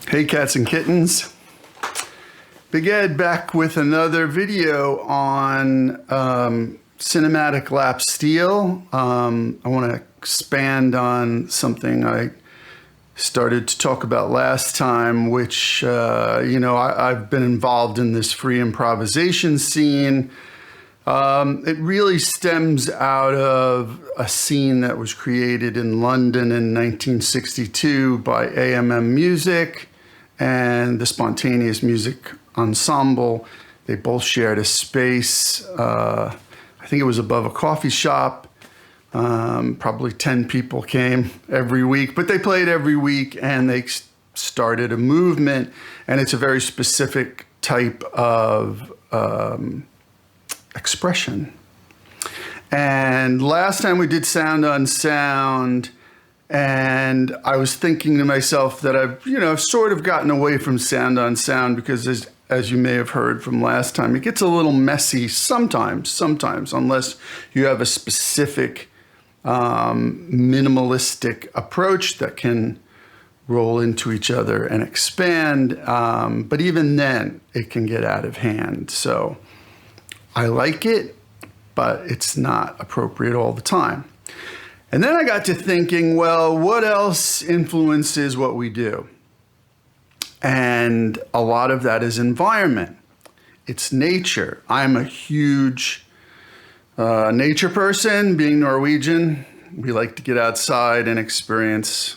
Hey cats and kittens, Big Ed back with another video on cinematic lap steel. I want to expand on something I started to talk about last time, which, I've been involved in this free improvisation scene. It really stems out of a scene that was created in London in 1962 by AMM Music and the Spontaneous Music Ensemble. They both shared a space. I think it was above a coffee shop. Probably 10 people came every week, but they played every week and they started a movement, and it's a very specific type of expression. And last time we did Sound on Sound, and I was thinking to myself that I've sort of gotten away from Sound on Sound because as you may have heard from last time, it gets a little messy sometimes, unless you have a specific minimalistic approach that can roll into each other and expand. But even then, it can get out of hand. So I like it, but it's not appropriate all the time. And then I got to thinking, well, what else influences what we do? And a lot of that is environment. It's nature. I'm a huge nature person. Being Norwegian, we like to get outside and experience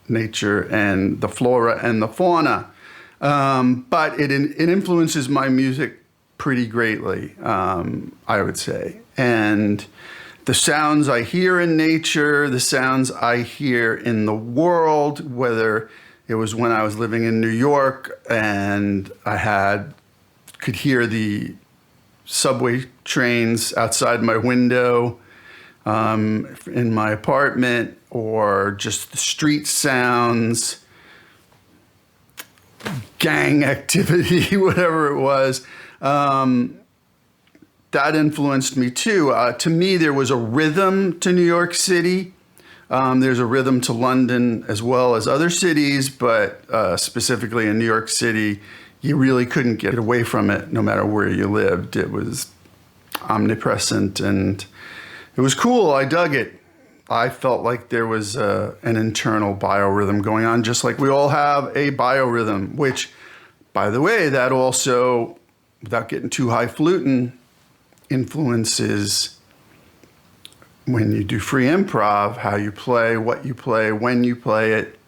nature and the flora and the fauna. But it influences my music pretty greatly, I would say. And the sounds I hear in nature, the sounds I hear in the world, whether it was when I was living in New York and I could hear the subway trains outside my window in my apartment, or just the street sounds, gang activity, whatever it was. That influenced me too. To me, there was a rhythm to New York City. There's a rhythm to London as well as other cities, but specifically in New York City, you really couldn't get away from it no matter where you lived. It was omnipresent and it was cool. I dug it. I felt like there was an internal biorhythm going on, just like we all have a biorhythm, which, by the way, that also, without getting too highfalutin, influences when you do free improv, how you play, what you play, when you play it,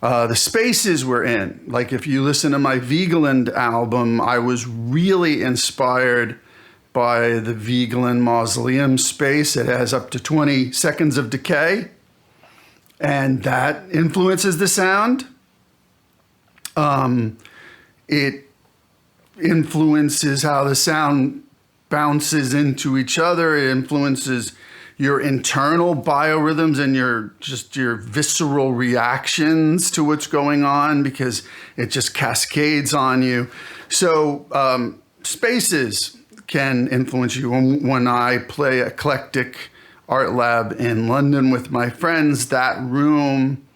the spaces we're in. Like if you listen to my Vigeland album, I was really inspired by the Vigeland Mausoleum space. It has up to 20 seconds of decay, and that influences the sound. It influences how the sound bounces into each other. It influences your internal biorhythms and your visceral reactions to what's going on, because it just cascades on you. So spaces can influence you. When I play Eclectic Art Lab in London with my friends, that room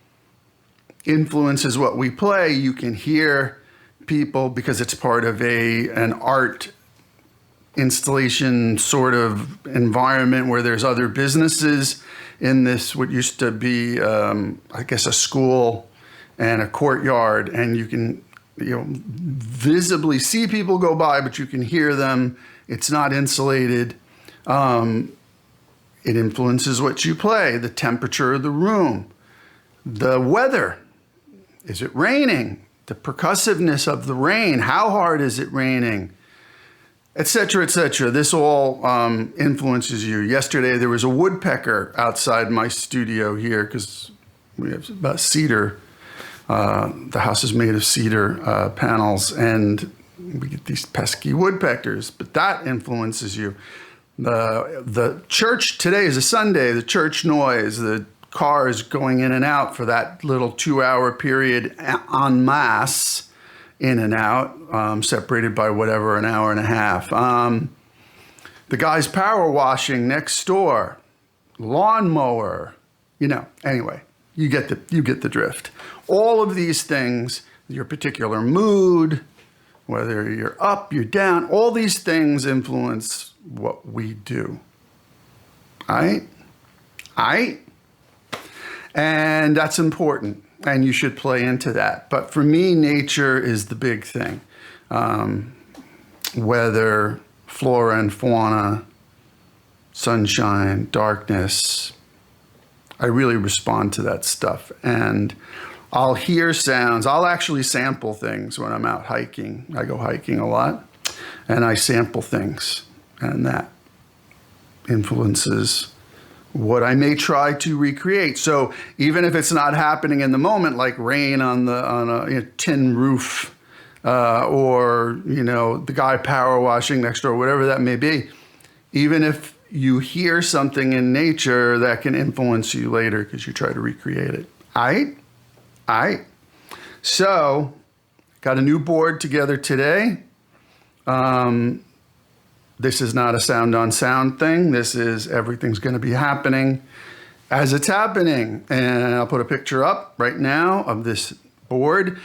influences what we play. You can hear people because it's part of an art installation sort of environment where there's other businesses in this, what used to be, I guess, a school and a courtyard, and you can visibly see people go by, but you can hear them. It's not insulated. It influences what you play, the temperature of the room, the weather. Is it raining? The percussiveness of the rain. How hard is it raining? Etc., etc. This all influences you. Yesterday, there was a woodpecker outside my studio here because we have about cedar. The house is made of cedar panels, and we get these pesky woodpeckers. But that influences you. The church, today is a Sunday, the church noise, the cars going in and out for that little 2-hour period en masse, in and out, separated by whatever, an hour and a half. The guy's power washing next door, lawnmower, anyway. You get the drift. All of these things, your particular mood, whether you're up, you're down, all these things influence what we do. All right? And that's important, and you should play into that. But for me, nature is the big thing. Weather, flora and fauna, sunshine, darkness. I really respond to that stuff. And I'll hear sounds. I'll actually sample things when I'm out hiking. I go hiking a lot, and I sample things, and that influences what I may try to recreate. So even if it's not happening in the moment, like rain on a tin roof, or the guy power washing next door, whatever that may be, even if you hear something in nature, that can influence you later because you try to recreate it. All right. So, got a new board together today. This is not a sound on sound thing. This is everything's going to be happening as it's happening. And I'll put a picture up right now of this board.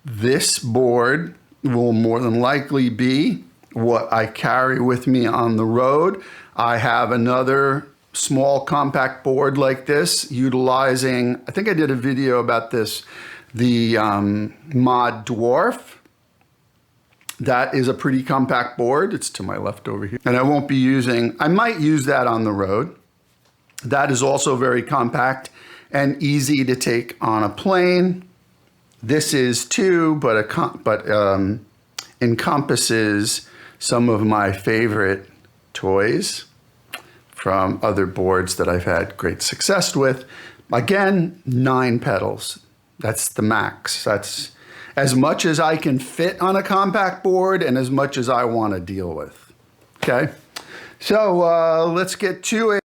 This board will more than likely be what I carry with me on the road. I have another small compact board like this, utilizing, I think I did a video about this, the Mod Dwarf. That is a pretty compact board. It's to my left over here. And I might use that on the road. That is also very compact and easy to take on a plane. This is too, but encompasses some of my favorite toys from other boards that I've had great success with. Again, 9 pedals. That's the max. That's as much as I can fit on a compact board and as much as I want to deal with. Okay, so let's get to it.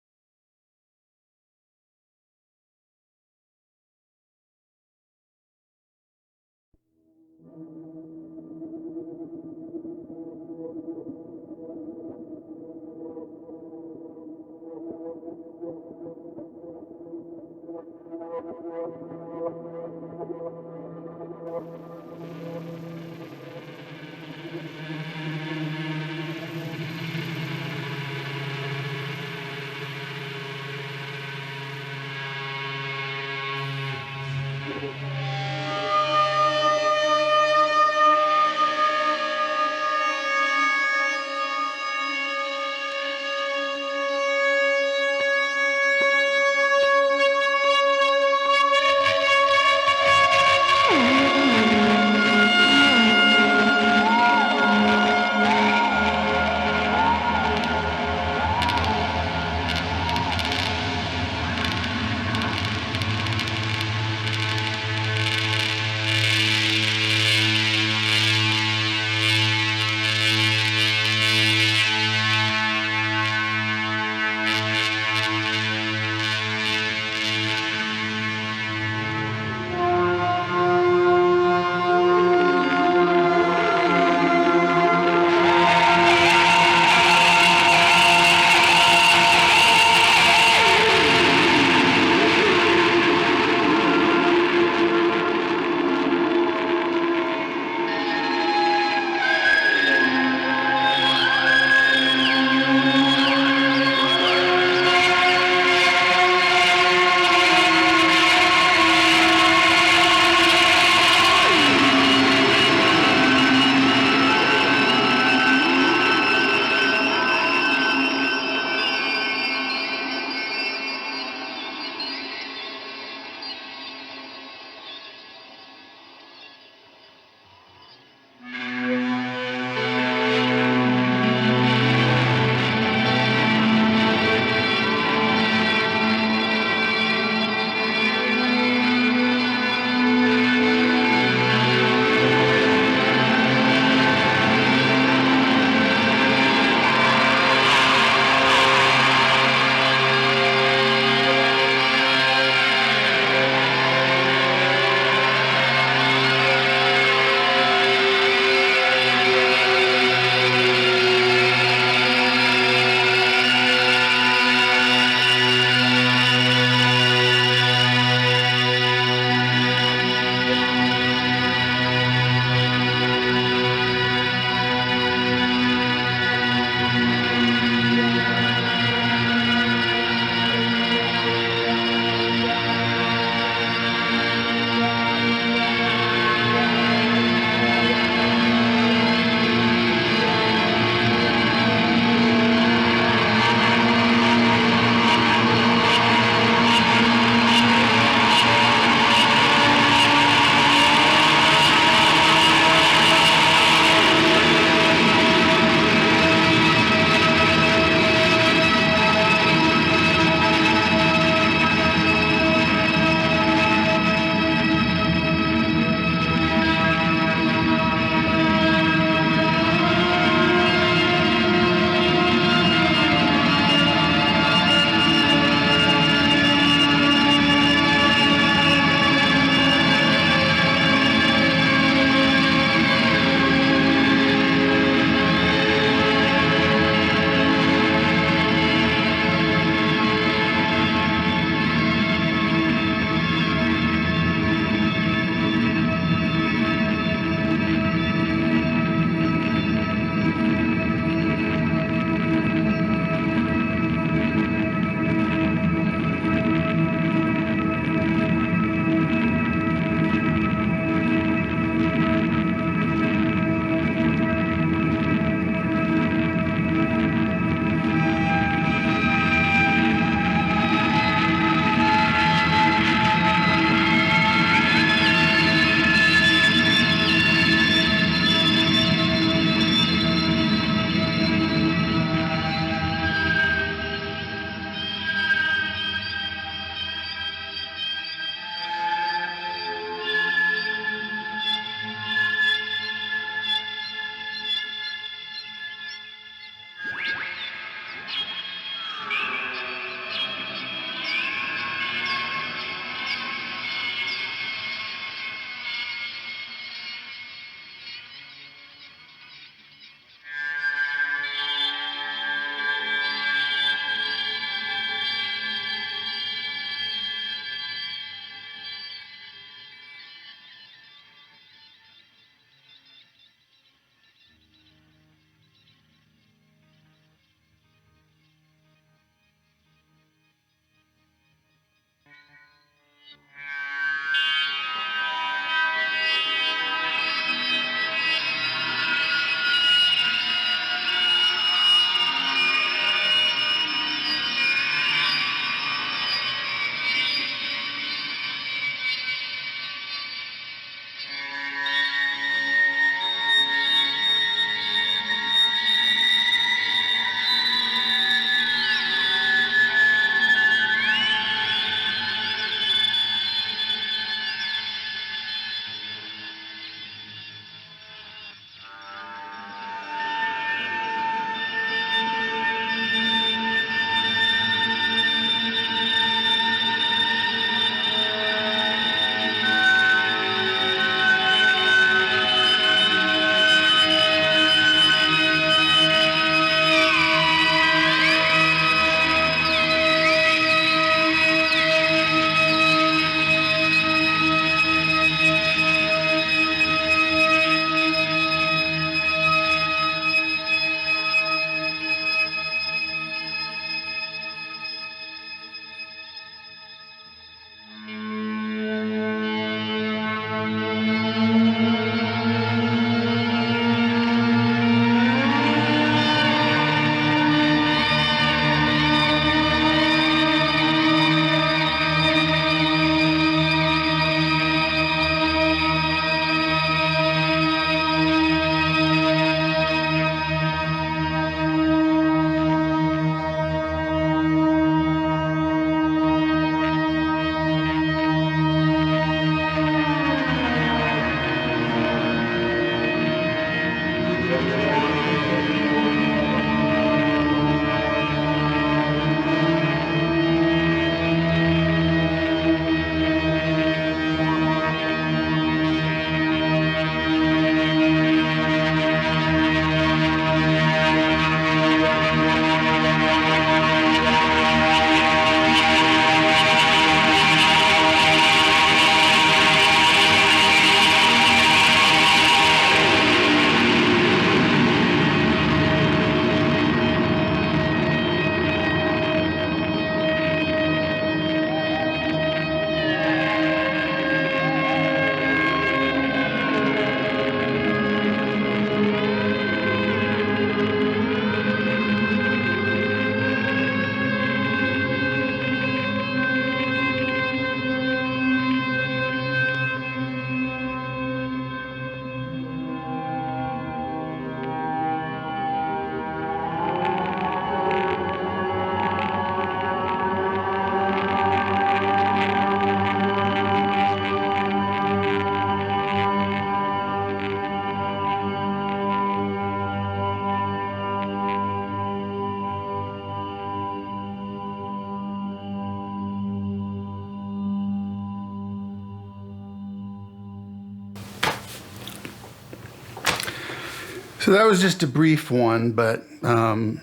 So that was just a brief one, but and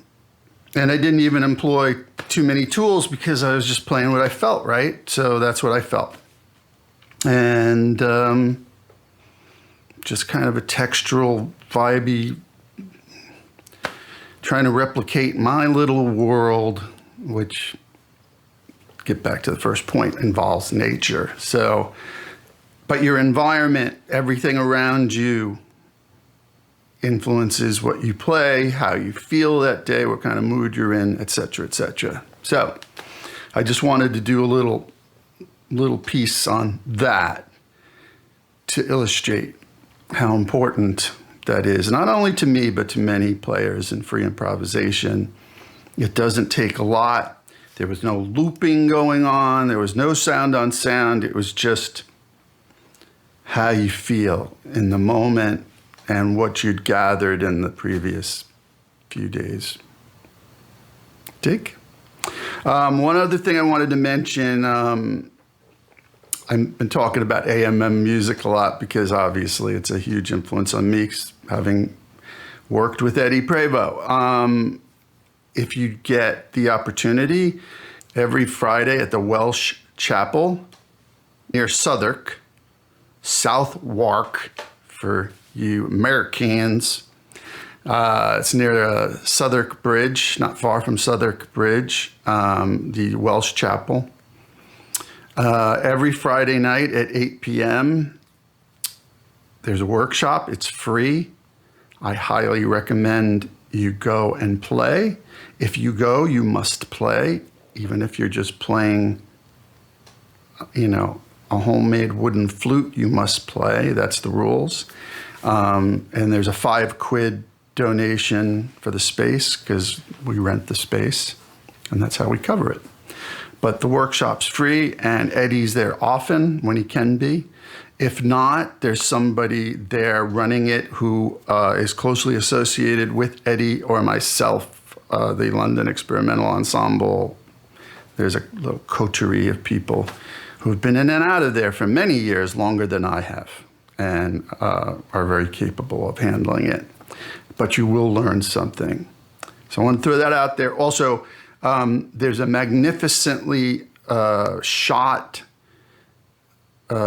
I didn't even employ too many tools because I was just playing what I felt, right? So that's what I felt. And just kind of a textural, vibey, trying to replicate my little world, which, get back to the first point, involves nature. So, but your environment, everything around you, influences what you play, how you feel that day, what kind of mood you're in, et cetera, et cetera. So I just wanted to do a little piece on that to illustrate how important that is, not only to me, but to many players in free improvisation. It doesn't take a lot. There was no looping going on. There was no sound on sound. It was just how you feel in the moment and what you'd gathered in the previous few days. Dig? One other thing I wanted to mention, I've been talking about AMM music a lot because obviously it's a huge influence on me, having worked with Eddie Prevost. If you get the opportunity, every Friday at the Welsh Chapel near Southwark, Southwark for you Americans, it's near Southwark Bridge, not far from Southwark Bridge, the Welsh Chapel. Every Friday night at 8 p.m., there's a workshop. It's free. I highly recommend you go and play. If you go, you must play, even if you're just playing, a homemade wooden flute, you must play. That's the rules. And there's a £5 donation for the space because we rent the space, and that's how we cover it. But the workshop's free, and Eddie's there often when he can be. If not, there's somebody there running it who is closely associated with Eddie or myself, the London Experimental Ensemble. There's a little coterie of people who've been in and out of there for many years, longer than I have, and are very capable of handling it. But you will learn something. So I want to throw that out there. Also, there's a magnificently shot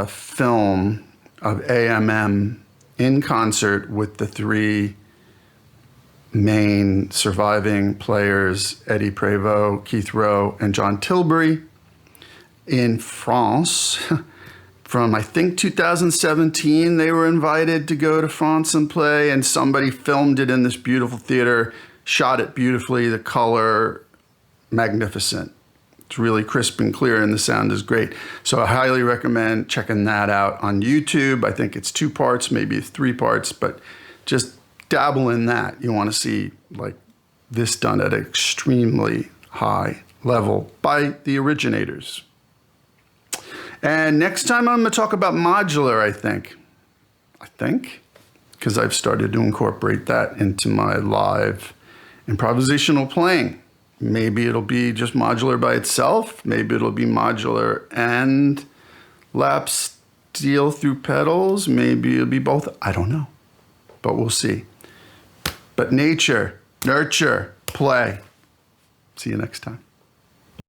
film of AMM in concert with the three main surviving players, Eddie Prevost, Keith Rowe, and John Tilbury, in France. From, I think, 2017, they were invited to go to France and play, and somebody filmed it in this beautiful theater, shot it beautifully, the color, magnificent. It's really crisp and clear, and the sound is great. So I highly recommend checking that out on YouTube. I think it's 2 parts, maybe 3 parts, but just dabble in that. You want to see like this done at an extremely high level by the originators. And next time I'm going to talk about modular, I think, because I've started to incorporate that into my live improvisational playing. Maybe it'll be just modular by itself. Maybe it'll be modular and lap steel through pedals. Maybe it'll be both. I don't know, but we'll see. But nature, nurture, play. See you next time.